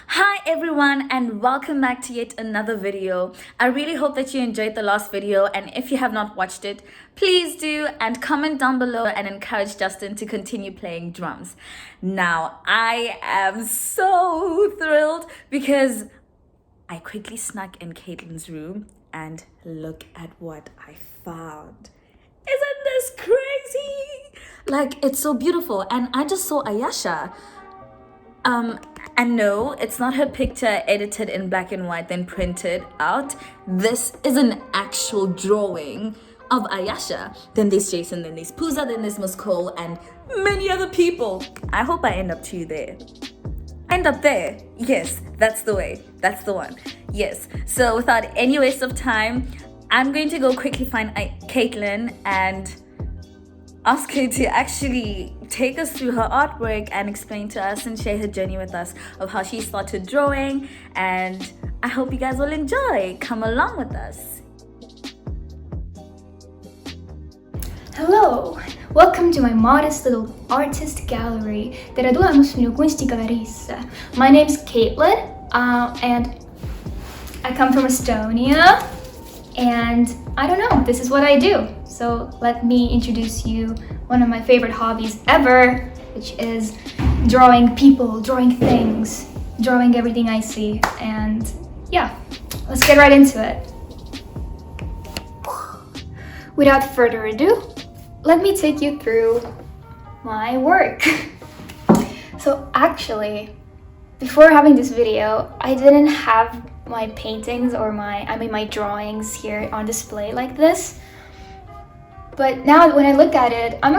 Hi everyone and welcome back to yet another video. I really hope that you enjoyed the last video, and if you have not watched it, please do and comment down below and encourage Justin to continue playing drums. Now, I am so thrilled because I quickly snuck in Keitlin's room and look at what I found. Isn't this crazy? Like, it's so beautiful. And I just saw Ayasha. And no, it's not her picture edited in black and white then printed out. This is an actual drawing of Ayasha. Then there's Jason, then there's Pooza, then there's Miss Cole, and many other people. I hope I end up there. End up there. Yes, that's the way. That's the one. Yes. So without any waste of time, I'm going to go quickly find Keitlin and ask her to actually take us through her artwork and explain to us and share her journey with us of how she started drawing. And I hope you guys will enjoy. Come along with us. Hello! Welcome to my modest little artist gallery där då är min konstiga resa. My name's Keitlin, and I come from Estonia, and I don't know, this is what I do. So let me introduce you one of my favorite hobbies ever, which is drawing people, drawing things, drawing everything I see. And yeah, let's get right into it. Without further ado, let me take you through my work. So actually, before having this video, I didn't have my paintings or my drawings here on display like this. But now when I look at it, I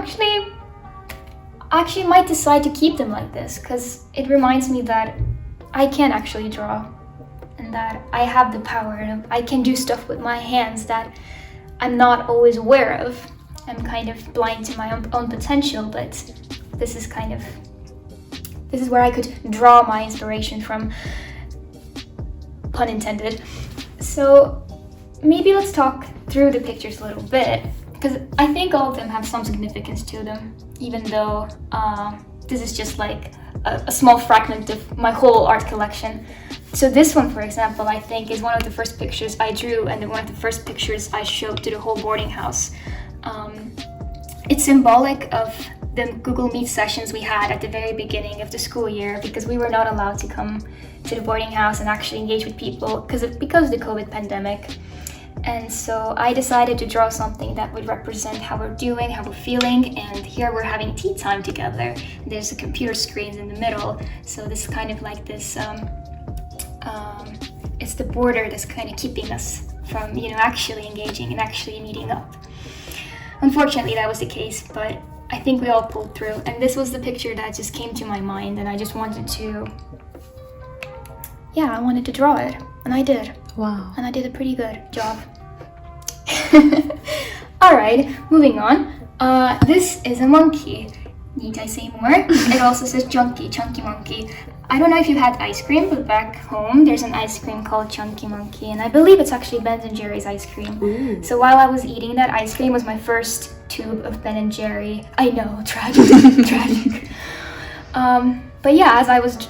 actually might decide to keep them like this because it reminds me that I can actually draw and that I have the power and I can do stuff with my hands that I'm not always aware of. I'm kind of blind to my own potential, but this is where I could draw my inspiration from, pun intended. So maybe let's talk through the pictures a little bit, because I think all of them have some significance to them, even though this is just like a small fragment of my whole art collection. So this one, for example, I think is one of the first pictures I drew and one of the first pictures I showed to the whole boarding house. It's symbolic of the Google Meet sessions we had at the very beginning of the school year, because we were not allowed to come to the boarding house and actually engage with people because of the COVID pandemic. And so I decided to draw something that would represent how we're doing, how we're feeling, and here we're having tea time together. There's a computer screen in the middle, so this is kind of like this, it's the border that's kind of keeping us from, actually engaging and actually meeting up. Unfortunately, that was the case, but I think we all pulled through. And this was the picture that just came to my mind, and I just wanted to, I wanted to draw it, and I did. Wow. And I did a pretty good job. Alright, moving on. This is a monkey. Need I say more? It also says chunky monkey. I don't know if you've had ice cream, but back home there's an ice cream called Chunky Monkey, and I believe it's actually Ben & Jerry's ice cream. Ooh. So while I was eating that ice cream was my first tube of Ben & Jerry. I know, tragic, tragic. But yeah, as I was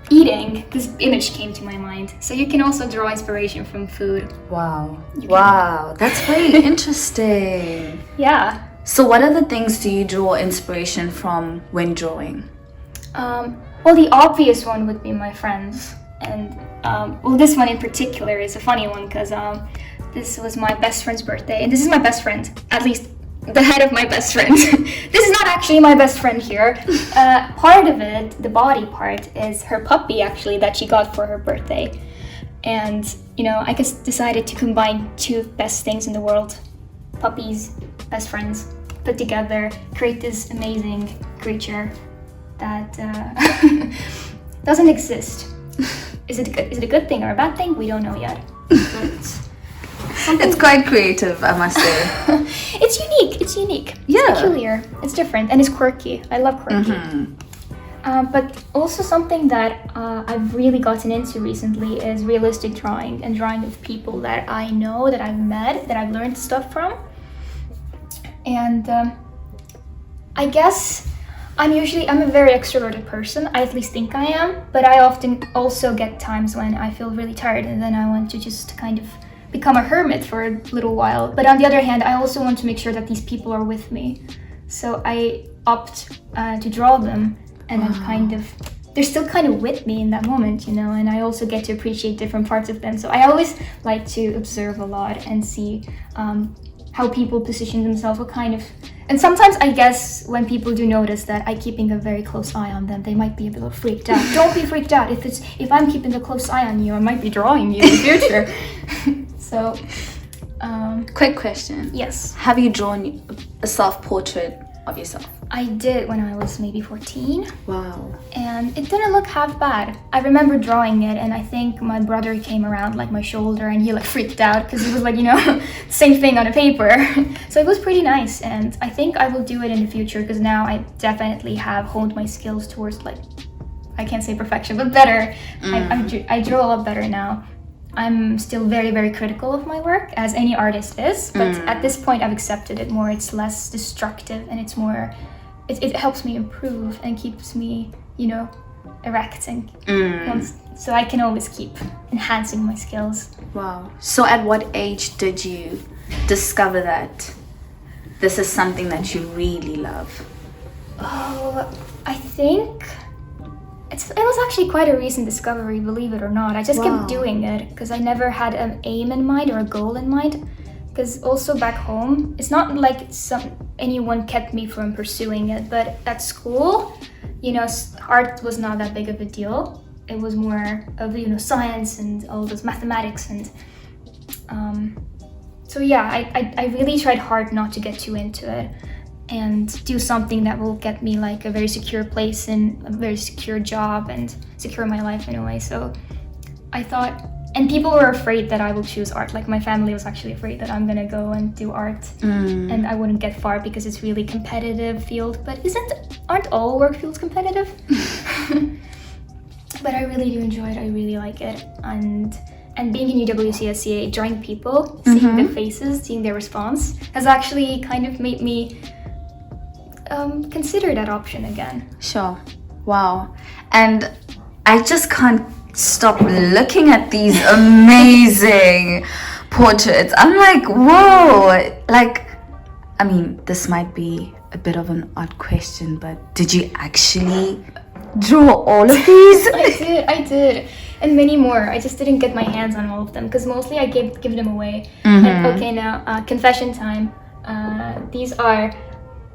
eating, this image came to my mind. So you can also draw inspiration from food. Wow. Wow, that's very interesting. Yeah. So what other things do you draw inspiration from when drawing? Well, the obvious one would be my friends. And this one in particular is a funny one because this was my best friend's birthday. And this is my best friend, at least the head of my best friend. This is not actually my best friend here. Part of it, the body part, is her puppy actually that she got for her birthday. And, I just decided to combine two best things in the world. Puppies, best friends, put together, create this amazing creature that doesn't exist. Is it a good thing or a bad thing? We don't know yet. It's quite creative, I must say. It's unique. Yeah. It's peculiar. It's different and it's quirky. I love quirky. Mm-hmm. But also something that I've really gotten into recently is realistic drawing and drawing of people that I know, that I've met, that I've learned stuff from. And I guess I'm a very extroverted person. I at least think I am, but I often also get times when I feel really tired and then I want to just kind of become a hermit for a little while. But on the other hand, I also want to make sure that these people are with me. So I opt to draw them, and then kind of, they're still kind of with me in that moment, you know, and I also get to appreciate different parts of them. So I always like to observe a lot and see how people position themselves, what kind of, and sometimes I guess when people do notice that I'm keeping a very close eye on them, they might be a little freaked out. Don't be freaked out. If I'm keeping a close eye on you, I might be drawing you in the future. So, quick question. Yes. Have you drawn a self-portrait of yourself? I did when I was maybe 14. Wow. And it didn't look half bad. I remember drawing it, and I think my brother came around like my shoulder and he like freaked out because he was like, you know, same thing on a paper. So it was pretty nice, and I think I will do it in the future because now I definitely have honed my skills towards, like, I can't say perfection, but better. I draw a lot better now. I'm still very, very critical of my work, as any artist is, but at this point I've accepted it more. It's less destructive and it's more, it helps me improve and keeps me, you know, erecting. So I can always keep enhancing my skills. Wow. So at what age did you discover that this is something that you really love? Oh, I think it was actually quite a recent discovery, believe it or not. I just kept doing it because I never had an aim in mind or a goal in mind. Because also back home, it's not like anyone kept me from pursuing it, but at school, you know, art was not that big of a deal. It was more of, you know, science and all those mathematics, and so yeah, I really tried hard not to get too into it and do something that will get me like a very secure place and a very secure job and secure my life in a way. So I thought, and people were afraid that I will choose art. Like my family was actually afraid that I'm gonna go and do art and I wouldn't get far because it's really competitive field. But aren't all work fields competitive? But I really do enjoy it. I really like it. And being in UWCSEA, drawing people, seeing their faces, seeing their response has actually kind of made me consider that option again. Sure. Wow. And I just can't stop looking at these amazing portraits. I'm like, whoa. Like, I mean, this might be a bit of an odd question, but did you actually draw all of these? I did. And many more. I just didn't get my hands on all of them because mostly I give them away. And okay, now confession time. These are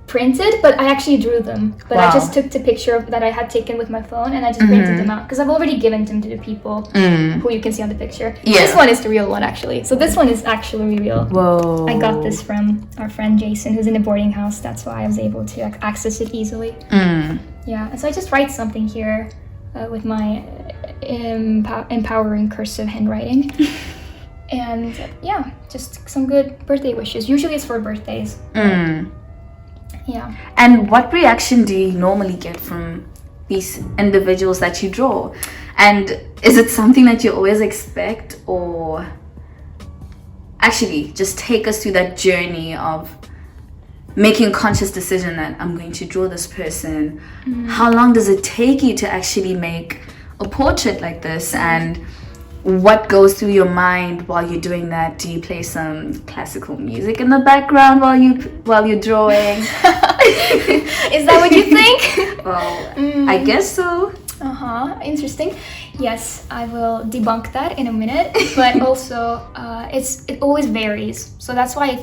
printed, but I actually drew them. But I just took the picture that I had taken with my phone and I just printed them out because I've already given them to the people who you can see on the picture. Yeah. This one is the real one, actually. So this one is actually real. Whoa. I got this from our friend Jason, who's in a boarding house. That's why I was able to access it easily. Yeah, and so I just write something here with my empowering cursive handwriting. And yeah, just some good birthday wishes. Usually it's for birthdays. Yeah. And what reaction do you normally get from these individuals that you draw? And is it something that you always expect, or actually just take us through that journey of making a conscious decision that I'm going to draw this person? How long does it take you to actually make a portrait like this, and what goes through your mind while you're doing that? Do you play some classical music in the background while you're drawing? Is that what you think? Well, I guess so. Interesting. Yes, I will debunk that in a minute. But also, it always varies. So that's why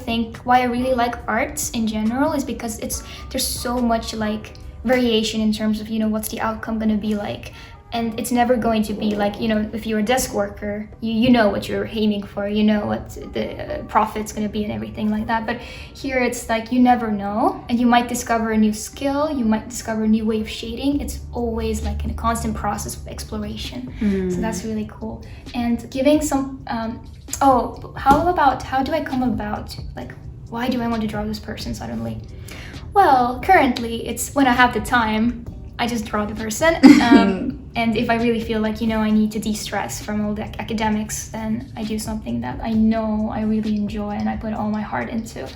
I really like arts in general is because there's so much like variation in terms of, you know, what's the outcome gonna be like. And it's never going to be like, you know, if you're a desk worker, you know what you're aiming for, you know what the profit's going to be and everything like that. But here it's like you never know, and you might discover a new skill, you might discover a new way of shading. It's always like in a constant process of exploration. So that's really cool. And giving some, how do I come about, like, why do I want to draw this person suddenly? Well, currently it's when I have the time, I just draw the person. And if I really feel like, you know, I need to de-stress from all the academics, then I do something that I know I really enjoy and I put all my heart into.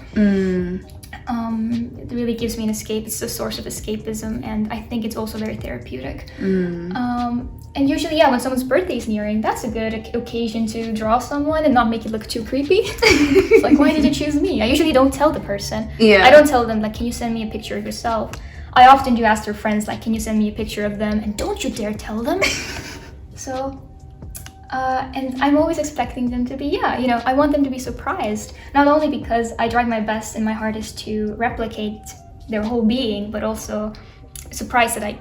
It really gives me an escape. It's a source of escapism, and I think it's also very therapeutic. And usually, when someone's birthday is nearing, that's a good occasion to draw someone and not make it look too creepy. It's like, why did you choose me? I usually don't tell the person. I don't tell them, like, can you send me a picture of yourself? I often do ask their friends, like, can you send me a picture of them? And don't you dare tell them. So, and I'm always expecting them to be, I want them to be surprised. Not only because I tried my best and my hardest to replicate their whole being, but also surprised that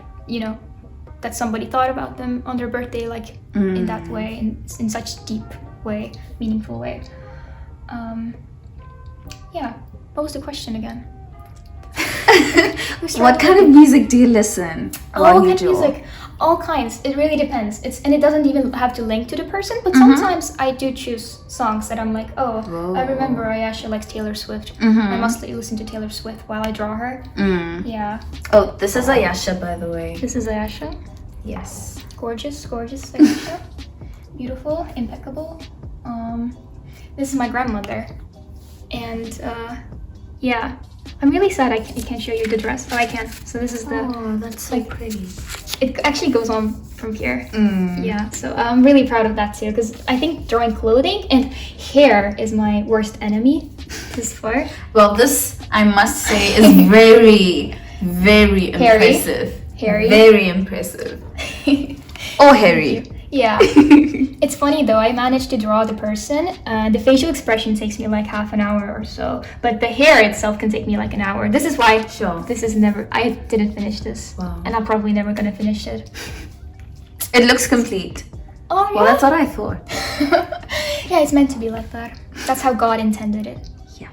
that somebody thought about them on their birthday, like in that way, in such deep way, meaningful way. What was the question again? What kind of music do you listen? All kinds of music, all kinds. It really depends. And it doesn't even have to link to the person. But sometimes I do choose songs that I'm like, I remember Ayasha likes Taylor Swift. I must listen to Taylor Swift while I draw her. Yeah. Oh, this is Ayasha, by the way. This is Ayasha. Yes. Gorgeous Ayasha. Beautiful, impeccable. This is my grandmother, and I'm really sad I can't show you the dress, but I can. So this is the. Oh, that's so pretty. It actually goes on from here. Yeah, so I'm really proud of that too, because I think drawing clothing and hair is my worst enemy this far. Well, this, I must say, is very, very impressive. Hairy. Very impressive. Oh, hairy. Yeah. It's funny though, I managed to draw the person. The facial expression takes me like half an hour or so, but the hair itself can take me like an hour. This is why this is I didn't finish this. Wow. And I'm probably never gonna finish it. It looks complete. Oh, yeah? Well, that's what I thought. Yeah, it's meant to be like that. That's how God intended it. Yeah.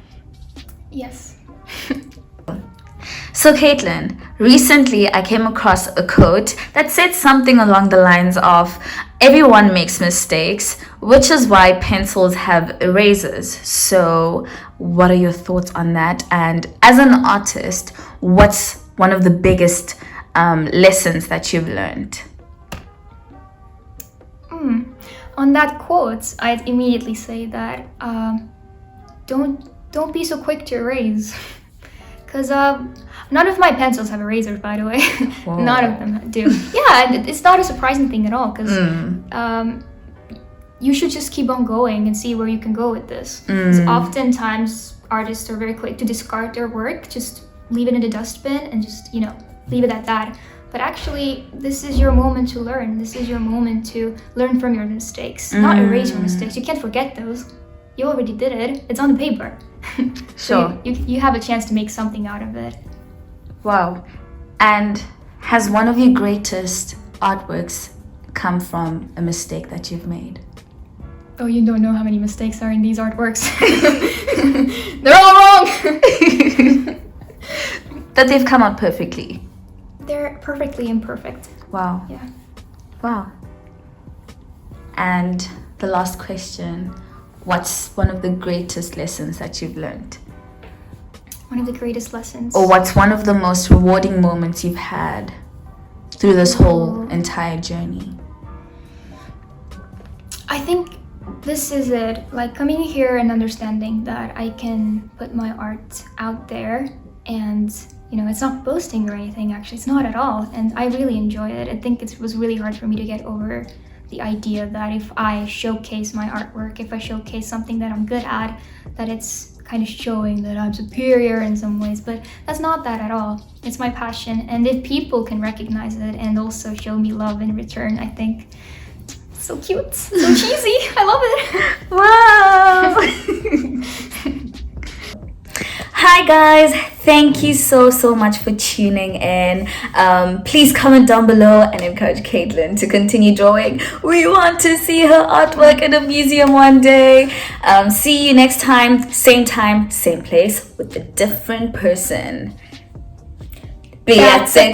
Yes. So Keitlin, recently I came across a quote that said something along the lines of, everyone makes mistakes, which is why pencils have erasers. So what are your thoughts on that? And as an artist, what's one of the biggest lessons that you've learned? On that quote, I'd immediately say that don't be so quick to erase. Because none of my pencils have erasers, by the way. None of them do. Yeah, and it's not a surprising thing at all, because you should just keep on going and see where you can go with this. Because oftentimes artists are very quick to discard their work, just leave it in the dustbin and just, leave it at that. But actually, this is your moment to learn. This is your moment to learn from your mistakes, not erase your mistakes. You can't forget those. You already did it. It's on the paper. So you have a chance to make something out of it. Wow. And has one of your greatest artworks come from a mistake that you've made? Oh, you don't know how many mistakes are in these artworks. They're all wrong. That they've come out perfectly. They're perfectly imperfect. Wow. Yeah. Wow. And the last question, what's one of the greatest lessons that you've learned? One of the greatest lessons. Or what's one of the most rewarding moments you've had through this whole entire journey? I think this is it. Like coming here and understanding that I can put my art out there, and it's not boasting or anything, actually. It's not at all. And I really enjoy it. I think it was really hard for me to get over the idea that if I showcase my artwork, if I showcase something that I'm good at, that it's kind of showing that I'm superior in some ways. But that's not that at all. It's my passion. And if people can recognize it and also show me love in return, I think it's so cute, so cheesy. I love Wow. it. Hi guys, thank you so much for tuning in. Please comment down below and encourage Keitlin to continue drawing. We want to see her artwork in a museum one day. See you next time, same place with a different person. Grazie,